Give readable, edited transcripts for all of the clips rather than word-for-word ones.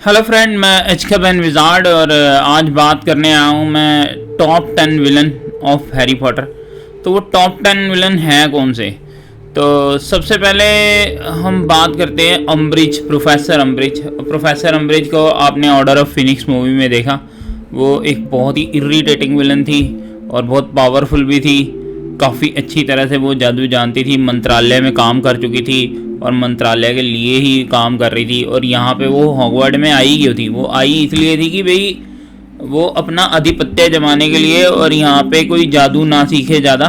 Hello friend, मैं HK wizard और आज बात करने आया हूँ मैं top 10 villain of Harry Potter. तो वो टॉप 10 विलन हैं कौन से? तो सबसे पहले हम बात करते हैं अम्बरिज, प्रोफेसर अम्बरिज। प्रोफेसर अम्बरिज को आपने ऑर्डर ऑफ फिनिक्स मूवी में देखा। वो एक बहुत ही इरिटेटिंग विलन थी और बहुत पावरफुल भी थी। काफ़ी अच्छी तरह से वो जादू जानती थी, मंत्रालय में काम कर चुकी थी और मंत्रालय के लिए ही काम कर रही थी। और यहाँ पे वो हॉगवर्ड में आई क्यों थी? वो आई इसलिए थी कि भाई वो अपना आधिपत्य जमाने के लिए और यहाँ पे कोई जादू ना सीखे ज़्यादा,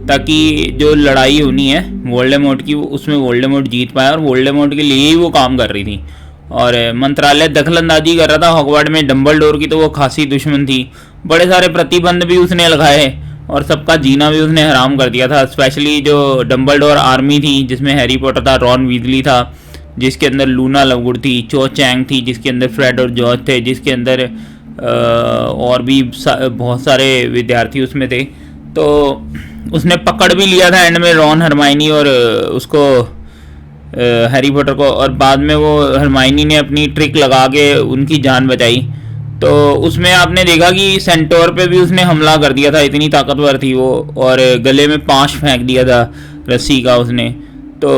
ताकि जो लड़ाई होनी है वोल्डेमॉर्ट की उसमें वोल्डेमॉर्ट जीत पाए, और वोल्डेमॉर्ट के लिए ही वो काम कर रही थी। और मंत्रालय दखलंदाजी कर रहा था हॉगवर्ड में। डंबलडोर की तो वो खासी दुश्मन थी, बड़े सारे प्रतिबंध भी उसने लगाए और सबका जीना भी उसने हराम कर दिया था। स्पेशली जो डंबलडोर आर्मी थी जिसमें हैरी पॉटर था, रॉन वीजली था, जिसके अंदर लूना लवगुड थी, चो चैंग थी, जिसके अंदर फ्रेड और जॉर्ज थे, जिसके अंदर और भी बहुत सारे विद्यार्थी उसमें थे। तो उसने पकड़ भी लिया था एंड में रॉन, हरमाइनी और उसको हैरी पॉटर को, और बाद में वो हरमाइनी ने अपनी ट्रिक लगा के उनकी जान बचाई। तो उसमें आपने देखा कि सेंटोर पे भी उसने हमला कर दिया था, इतनी ताकतवर थी वो, और गले में पांच फेंक दिया था रस्सी का उसने। तो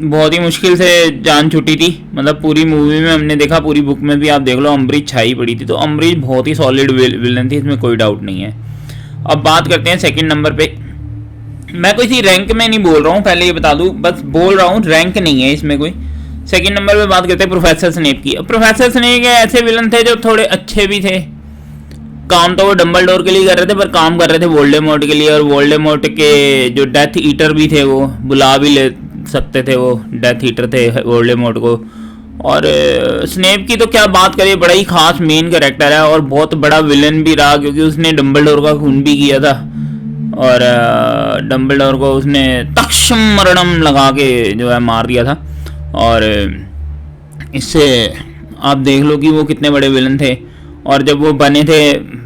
बहुत ही मुश्किल से जान छुटी थी। मतलब पूरी मूवी में हमने देखा, पूरी बुक में भी आप देख लो, अम्बरिज छाई पड़ी थी। तो अम्बरिज बहुत ही सॉलिड विलन थी, इसमें कोई डाउट नहीं है। अब बात करते हैं सेकंड नंबर पे। मैं कोई सी रैंक में नहीं बोल रहा हूँ, पहले ये बता दूँ, बस बोल रहा हूँ रैंक नहीं है इसमें कोई। सेकंड नंबर पे बात करते हैं प्रोफेसर स्नेप की। प्रोफेसर स्नेप ऐसे विलन थे जो थोड़े अच्छे भी थे। काम तो वो डंबलडोर के लिए कर रहे थे, पर काम कर रहे थे वोल्डेमॉर्ट के लिए, और वोल्डेमॉर्ट के जो डेथ ईटर भी थे वो बुला भी ले सकते थे, वो डेथ ईटर थे वोल्डेमॉर्ट को। और स्नेप की तो क्या बात करें, बड़ा ही खास मेन कैरेक्टर है और बहुत बड़ा विलन भी रहा, क्योंकि उसने डंबलडोर का खून भी किया था और डंबलडोर को उसने तक्षम मरणम लगा के जो है मार दिया था। और इससे आप देख लो कि वो कितने बड़े विलन थे। और जब वो बने थे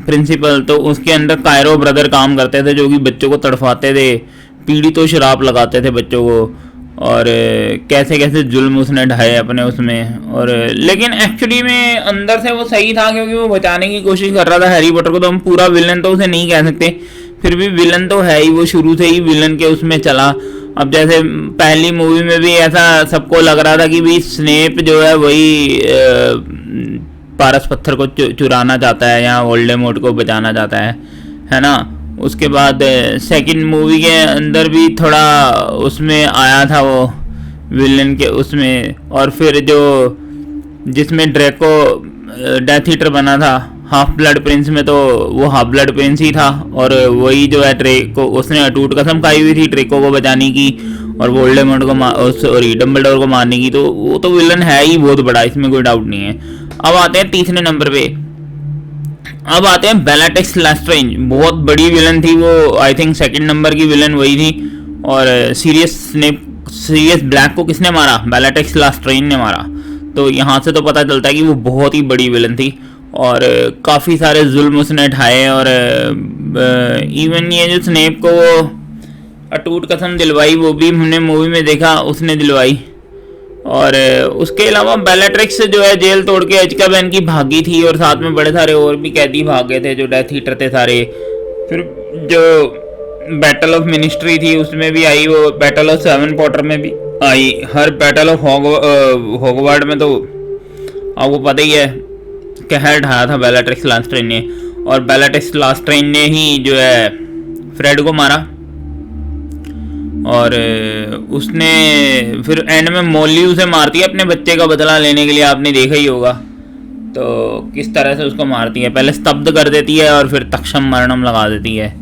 प्रिंसिपल, तो उसके अंदर कायरो ब्रदर काम करते थे, जो कि बच्चों को तड़फाते थे, पीड़ितों शराब लगाते थे बच्चों को, और कैसे कैसे जुल्म उसने ढाए अपने उसमें। और लेकिन एक्चुअली में अंदर से वो सही था, क्योंकि वो बचाने की कोशिश कर रहा था हैरी पॉटर को। तो हम पूरा विलन तो उसे नहीं कह सकते, फिर भी विलन तो है ही, वो शुरू से ही विलन के उसमें चला। अब जैसे पहली मूवी में भी ऐसा सबको लग रहा था कि भाई स्नेप जो है वही पारस पत्थर को चुराना चाहता है या वोल्डेमॉर्ट को बचाना चाहता है ना। उसके बाद सेकंड मूवी के अंदर भी थोड़ा उसमें आया था वो विलन के उसमें। और फिर जो जिसमें ड्रैको डेथ ईटर बना था हाफ ब्लड प्रिंस में, तो वो हाफ ब्लड प्रिंस ही था, और वही जो है ड्रेको, उसने अटूट कसम खाई हुई थी ड्रेको को बचाने की और वोल्डेमॉर्ट को सॉरी डंबलडोर को मारने की। तो वो तो विलन है ही बहुत बड़ा, इसमें कोई डाउट नहीं है। अब आते हैं तीसरे नंबर पे। अब आते हैं बेलाट्रिक्स लेस्ट्रेंज। बहुत बड़ी विलन थी वो, आई थिंक सेकंड नंबर की विलन वही थी। और सीरियस ब्लैक को किसने मारा? बेलाट्रिक्स लेस्ट्रेंज ने मारा। तो यहाँ से तो पता चलता है कि वो बहुत ही बड़ी विलन थी और काफ़ी सारे जुल्म उसने ढाए। और इवन ये जो स्नेप को वो अटूट कसम दिलवाई, वो भी हमने मूवी में देखा, उसने दिलवाई। और उसके अलावा बेलाट्रिक्स जो है जेल तोड़ के एज़्काबान की भागी थी, और साथ में बड़े सारे और भी कैदी भाग गए थे जो डेथ ईटर थे सारे। फिर जो बैटल ऑफ मिनिस्ट्री थी उसमें भी आई, वो बैटल ऑफ सेवन पॉटर में भी आई। हर बैटल ऑफ हॉगवर्ड में तो आपको पता ही है कहर ढाया था बेलाट्रिक्स लेस्ट्रेंज ने। और बेलाट्रिक्स लेस्ट्रेंज ने ही जो है फ्रेड को मारा, और उसने फिर एंड में मॉली उसे मारती है अपने बच्चे का बदला लेने के लिए, आपने देखा ही होगा। तो किस तरह से उसको मारती है, पहले स्तब्ध कर देती है और फिर तक्षम मरणम लगा देती है,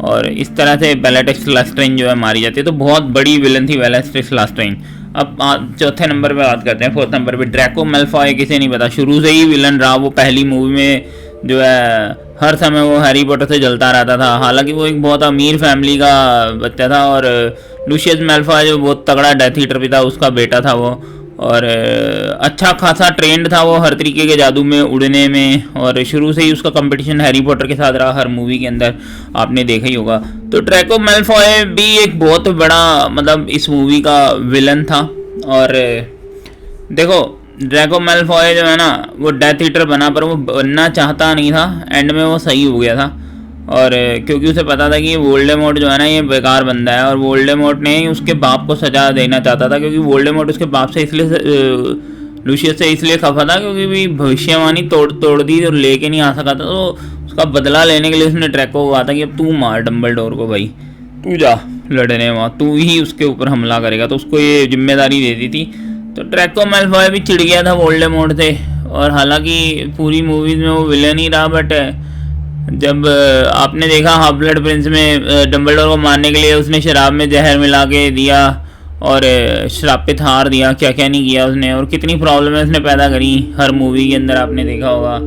और इस तरह से बेलाट्रिक्स लेस्ट्रेंज जो है मारी जाती है। तो बहुत बड़ी विलन थी बेलाट्रिक्स लेस्ट्रेंज। अब चौथे नंबर पे बात करते हैं, फोर्थ नंबर पे ड्रैको मैल्फॉय। किसे नहीं पता, शुरू से ही विलन रहा वो। पहली मूवी में जो है हर समय वो हैरी पॉटर से जलता रहता था, हालांकि वो एक बहुत अमीर फैमिली का बच्चा था। और लूशियस मैल्फॉय जो बहुत तगड़ा डेथ ईटर भी था, उसका बेटा था वो। और अच्छा खासा ट्रेंड था वो हर तरीके के जादू में, उड़ने में, और शुरू से ही उसका कंपटीशन हैरी पॉटर के साथ रहा हर मूवी के अंदर, आपने देखा ही होगा। तो ड्रैको मैल्फॉय भी एक बहुत बड़ा मतलब इस मूवी का विलन था। और देखो ड्रैको मैलफॉय जो है ना वो डेथ ईटर बना, पर वो बनना चाहता नहीं था, एंड में वो सही हो गया था। और क्योंकि उसे पता था कि ये वोल्डेमॉर्ट जो है ना ये बेकार बंदा है, और वोल्डेमॉर्ट ने उसके बाप को सजा देना चाहता था, क्योंकि वोल्डेमॉर्ट उसके बाप से इसलिए लूशियस से इसलिए खफा था क्योंकि भी भविष्यवाणी तोड़ दी और लेके नहीं आ सका था। तो उसका बदला लेने के लिए उसने ड्रैको को कहा था कि अब तू मार डम्बलडोर को, भाई तू जा लड़ने वहाँ, तू ही उसके ऊपर हमला करेगा। तो उसको ये जिम्मेदारी दे दी थी। तो ड्रैको मैलफॉय भी चिढ़ गया था वोल्डेमॉर्ट से, और हालांकि पूरी मूवीज में वो विलन ही रहा, बट जब आपने देखा हाफ ब्लड प्रिंस में डम्बलडोर को मारने के लिए उसने शराब में जहर मिला के दिया और श्रापित हार दिया, क्या क्या नहीं किया उसने, और कितनी प्रॉब्लम उसने पैदा करी हर मूवी के अंदर। आपने देखा होगा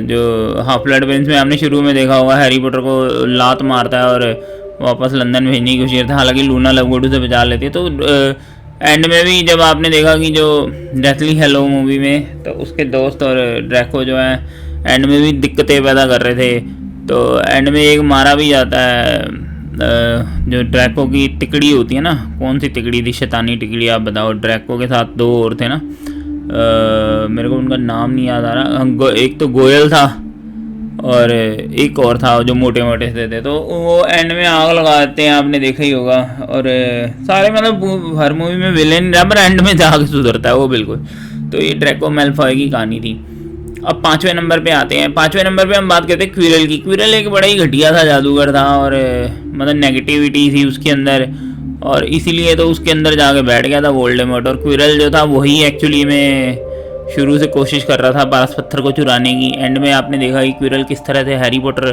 जो हाफ ब्लड प्रिंस में आपने शुरू में देखा होगा हैरी पॉटर को लात मारता है और वापस लंदन भेजने की कोशिश करता है, हालांकि लूना लवगुड से बचा लेती है। तो एंड में भी जब आपने देखा कि जो डेथली हेलो मूवी में, तो उसके दोस्त और ड्रैको जो है एंड में भी दिक्कतें पैदा कर रहे थे। तो एंड में एक मारा भी जाता है, जो ड्रैको की टिकड़ी होती है ना, कौन सी टिकड़ी थी, शैतानी टिकड़ी आप बताओ। ड्रैको के साथ दो और थे ना, मेरे को उनका नाम नहीं याद आ रहा, एक तो गोयल था और एक और था जो मोटे मोटे से थे। तो वो एंड में आग लगा देते हैं, आपने देखा ही होगा। और सारे मतलब हर मूवी में विलेन पर एंड में जाके सुधरता है वो बिल्कुल। तो ये ड्रैको मैलफॉय की कहानी थी। अब 5वें नंबर पे आते हैं। 5वें नंबर पे हम बात करते हैं क्विरल की। क्विरल एक बड़ा ही घटिया था जादूगर था, और मतलब नेगेटिविटी थी उसके अंदर, और इसीलिए तो उसके अंदर जाके बैठ गया था वोल्डेमॉर्ट। और क्विरल जो था वही एक्चुअली में शुरू से कोशिश कर रहा था पारस पत्थर को चुराने की। एंड में आपने देखा कि क्विरल किस तरह से हैरी पॉटर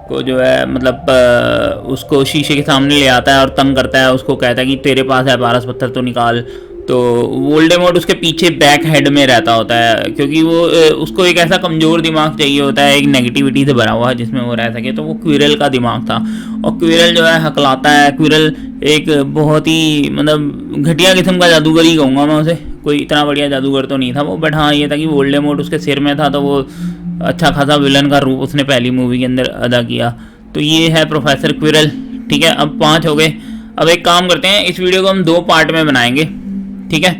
को जो है मतलब उसको शीशे के सामने ले आता है और तंग करता है, उसको कहता है कि तेरे पास है पारस पत्थर तो निकाल। तो वोल्डेमॉर्ट उसके पीछे बैक हेड में रहता होता है, क्योंकि वो उसको एक ऐसा कमज़ोर दिमाग चाहिए होता है, एक नेगेटिविटी से भरा हुआ है जिसमें वो रह सके। तो वो क्विरल का दिमाग था, और क्विरल जो है हकलाता है। क्विरल एक बहुत ही मतलब घटिया किस्म का जादूगर ही कहूँगा मैं उसे, कोई इतना बढ़िया जादूगर तो नहीं था वो, बट हाँ ये था कि वोल्डेमॉर्ट उसके सिर में था, तो वो अच्छा खासा विलन का रूप उसने पहली मूवी के अंदर अदा किया। तो ये है प्रोफेसर क्विरल। ठीक है, अब 5 हो गए। अब एक काम करते हैं, इस वीडियो को हम 2 पार्ट में बनाएंगे, ठीक है।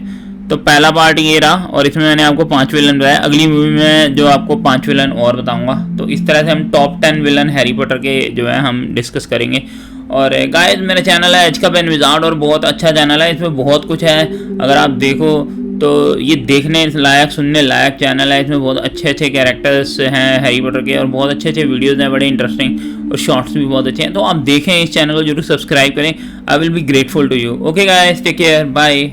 तो पहला पार्ट ये रहा, और इसमें मैंने आपको 5 विलन बताया। अगली मूवी में जो आपको 5 विलन और बताऊंगा। तो इस तरह से हम टॉप 10 विलन हैरी पॉटर के जो है हम डिस्कस करेंगे। और गाइस मेरा चैनल है एज का पेन विजार्ड, और बहुत अच्छा चैनल है, इसमें बहुत कुछ है। अगर आप देखो तो ये देखने लायक सुनने लायक चैनल है। इसमें बहुत अच्छे अच्छे कैरेक्टर्स हैं हैरी पॉटर के, और बहुत अच्छे अच्छे वीडियोस हैं, बड़े इंटरेस्टिंग, और शॉर्ट्स भी बहुत अच्छे हैं। तो आप देखें, इस चैनल को जरूर सब्सक्राइब करें। I will be grateful to you. Okay guys, take care, bye.